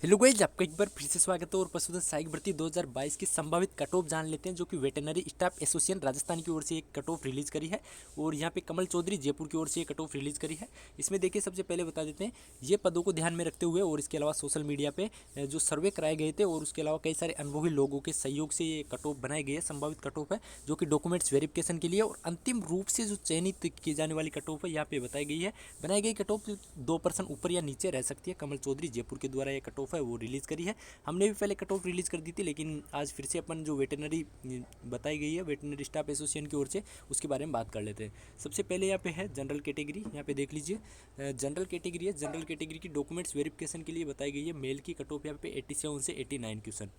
Hello guys, आपका एक बार फिर से स्वागत है। और पशुधन सहायक भर्ती 2022 की संभावित कट ऑफ जान लेते हैं, जो कि वेटनरी स्टाफ एसोसिएशन राजस्थान की ओर से एक कट ऑफ रिलीज करी है। और यहाँ पे कमल चौधरी जयपुर की ओर से एक कट ऑफ रिलीज करी है। इसमें देखिए, सबसे पहले बता देते हैं ये पदों को ध्यान में रखते हुए और इसके अलावा सोशल मीडिया पे जो सर्वे कराए गए थे और उसके अलावा कई सारे अनुभवी लोगों के सहयोग से ये कट ऑफ बनाए गए हैं। संभावित कट ऑफ है जो कि डॉक्यूमेंट्स वेरिफिकेशन के लिए और अंतिम रूप से जो चयनित की जाने वाली कट ऑफ है यहाँ पे बताई गई है। बनाई गई कट ऑफ 2% ऊपर या नीचे रह सकती है। कमल चौधरी जयपुर के द्वारा ये कट ऑफ है वो रिलीज़ करी है। हमने भी पहले कट ऑफ रिलीज़ कर दी थी, लेकिन आज फिर से अपन जो वेटनरी बताई गई है वेटनरी स्टाफ एसोसिएशन की ओर से, उसके बारे में बात कर लेते हैं। सबसे पहले यहाँ पे है जनरल कैटेगरी। यहाँ पे देख लीजिए, जनरल कैटेगरी है। जनरल कैटेगरी की डॉक्यूमेंट्स वेरिफिकेशन के लिए बताई गई है। मेल की कट ऑफ यहाँ पे 87 से 89 क्वेश्चन,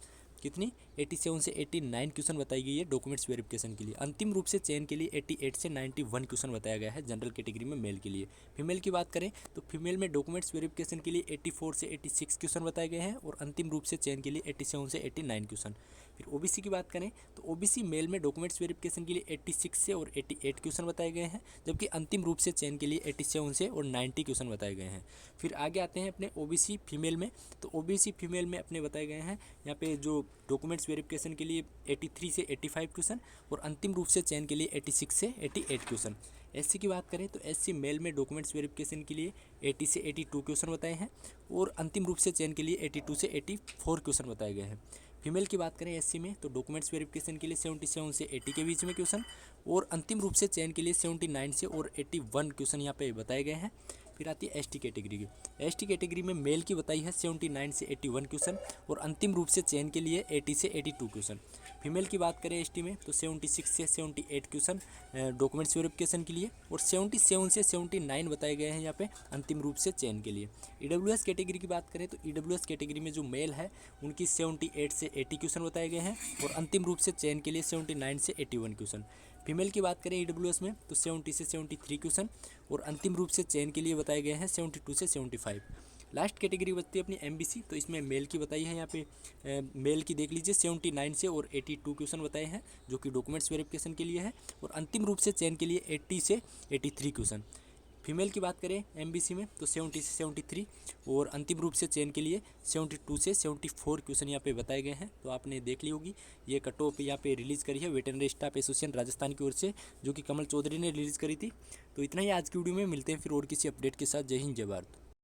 कितनी 87 से 89 क्वेश्चन बताई गई है डॉक्यूमेंट्स वेरिफिकेशन के लिए। अंतिम रूप से चयन के लिए 88 से 91 क्वेश्चन बताया गया है जनरल कैटेगरी में मेल के लिए। फीमेल की बात करें तो फीमेल में डॉक्यूमेंट्स वेरिफिकेशन के लिए 84 से 86 क्वेश्चन बताए गए हैं और अंतिम रूप से चयन के लिए 87 से 89 क्वेश्चन। फिर ओबीसी की बात करें तो ओबीसी मेल में डॉक्यूमेंट्स वेरिफिकेशन के लिए 86 से और 88 क्वेश्चन बताए गए हैं, जबकि अंतिम रूप से चयन के लिए 87 से और 90 क्वेश्चन बताए गए हैं। फिर आगे आते हैं अपने ओबीसी फीमेल में। तो ओबीसी फीमेल में अपने बताए गए हैं यहाँ पे जो डॉक्यूमेंट्स वेरिफिकेशन के लिए 83 से 85 क्वेश्चन और अंतिम रूप से चयन के लिए 86 से 88 क्वेश्चन। एससी की बात करें तो एससी मेल में डॉक्यूमेंट्स वेरिफिकेशन के लिए 80 से 82 क्वेश्चन बताए हैं और अंतिम रूप से चयन के लिए 82 से 84 क्वेश्चन बताए गए हैं। फीमेल की बात करें एससी में तो डॉक्यूमेंट्स वेरिफिकेशन के लिए 77 से 80 के बीच में क्वेश्चन और अंतिम रूप से चयन के लिए 79 से और 81 क्वेश्चन यहाँ पे बताए गए हैं। फिर आती है एसटी कैटेगरी की। एसटी कैटेगरी में मेल की बताई है 79 से 81 क्वेश्चन और अंतिम रूप से चयन के लिए 80 से 82 क्वेश्चन। फीमेल की बात करें एसटी में तो 76 से 78 क्वेश्चन डॉक्यूमेंट्स वेरिफिकेशन के लिए और 77 से 79 बताए गए हैं यहाँ पे अंतिम रूप से चयन के लिए। ईडब्ल्यूएस कैटेगरी की बात करें तो ईडब्ल्यूएस कैटेगरी में जो मेल है उनकी 78 से 80 क्वेश्चन बताए गए हैं और अंतिम रूप से चयन के लिए 79 से 81 क्वेश्चन। फीमेल की बात करें ईडब्ल्यूएस में तो 70 से 73 क्वेश्चन और अंतिम रूप से चयन के लिए बताए गए हैं 72 से 75। लास्ट कैटेगरी बचती है अपनी एमबीसी। तो इसमें मेल की बताई है यहाँ पे मेल की देख लीजिए 79 से और 82 क्वेश्चन बताए हैं जो कि डॉक्यूमेंट्स वेरिफिकेशन के लिए है और अंतिम रूप से चयन के लिए 80 से 83 क्वेश्चन। फीमेल की बात करें एमबीसी में तो 70 से 73 और अंतिम रूप से चयन के लिए 72 से 74 क्वेश्चन यहाँ पे बताए गए हैं। तो आपने देख ली होगी ये कट ऑफ यहाँ पे रिलीज़ करी है वेटनरी स्टाफ एसोसिएशन राजस्थान की ओर से, जो कि कमल चौधरी ने रिलीज़ करी थी। तो इतना ही आज की वीडियो में, मिलते हैं फिर और किसी अपडेट के साथ। जय हिंद, जय भारत।